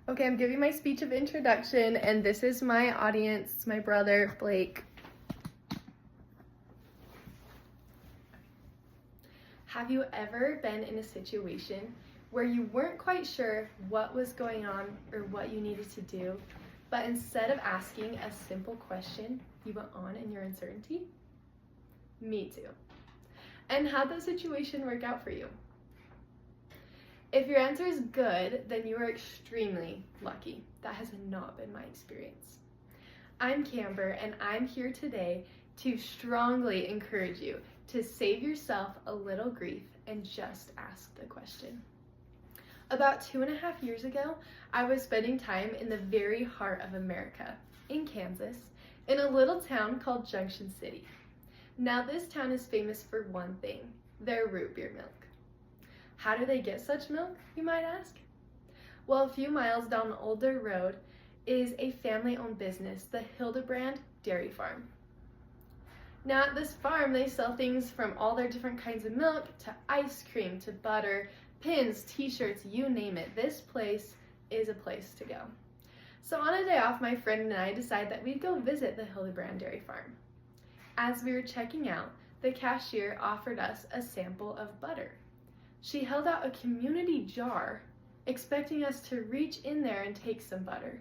Okay, I'm giving my speech of introduction, and this is my audience. It's my brother, Blake. Have you ever been in a situation where you weren't quite sure what was going on or what you needed to do, but instead of asking a simple question, you went on in your uncertainty? Me too. And how'd that situation work out for you? If your answer is good, then you are extremely lucky. That has not been my experience. I'm Camber, and I'm here today to strongly encourage you to save yourself a little grief and just ask the question. About 2.5 years ago, I was spending time in the very heart of America, in Kansas, in a little town called Junction City. Now this town is famous for one thing, their root beer milk. How do they get such milk, you might ask? Well, a few miles down the old dirt road is a family-owned business, the Hildebrand Dairy Farm. Now at this farm, they sell things from all their different kinds of milk to ice cream to butter, pins, t-shirts, you name it. This place is a place to go. So on a day off, my friend and I decided that we'd go visit the Hildebrand Dairy Farm. As we were checking out, the cashier offered us a sample of butter. She held out a community jar, expecting us to reach in there and take some butter.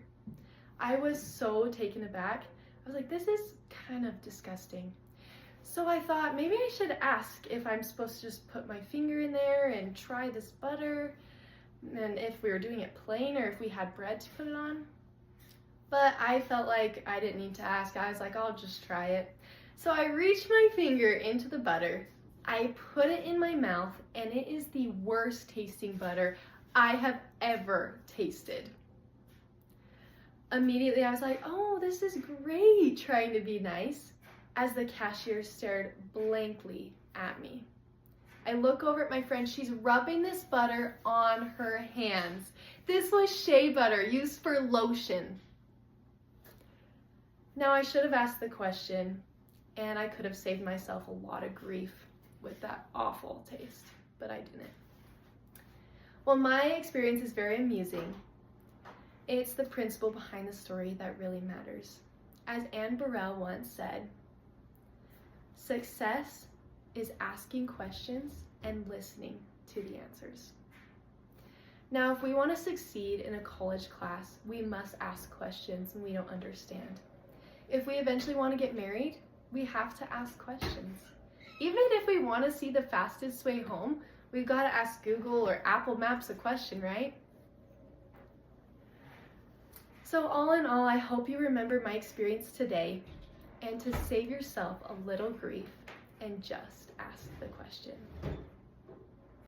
I was so taken aback. I was like, this is kind of disgusting. So I thought maybe I should ask if I'm supposed to just put my finger in there and try this butter, and if we were doing it plain or if we had bread to put it on. But I felt like I didn't need to ask. I was like, I'll just try it. So I reached my finger into the butter. I put it in my mouth, and it is the worst tasting butter I have ever tasted. Immediately I was like, oh, this is great, trying to be nice, as the cashier stared blankly at me. I look over at my friend. She's rubbing this butter on her hands. This was shea butter used for lotion. Now I should have asked the question, and I could have saved myself a lot of grief with that awful taste, but I didn't. Well, my experience is very amusing. It's the principle behind the story that really matters. As Anne Burrell once said, success is asking questions and listening to the answers. Now, if we want to succeed in a college class, we must ask questions when we don't understand. If we eventually want to get married, we have to ask questions. Even if we want to see the fastest way home, we've got to ask Google or Apple Maps a question, right? So all in all, I hope you remember my experience today and to save yourself a little grief and just ask the question.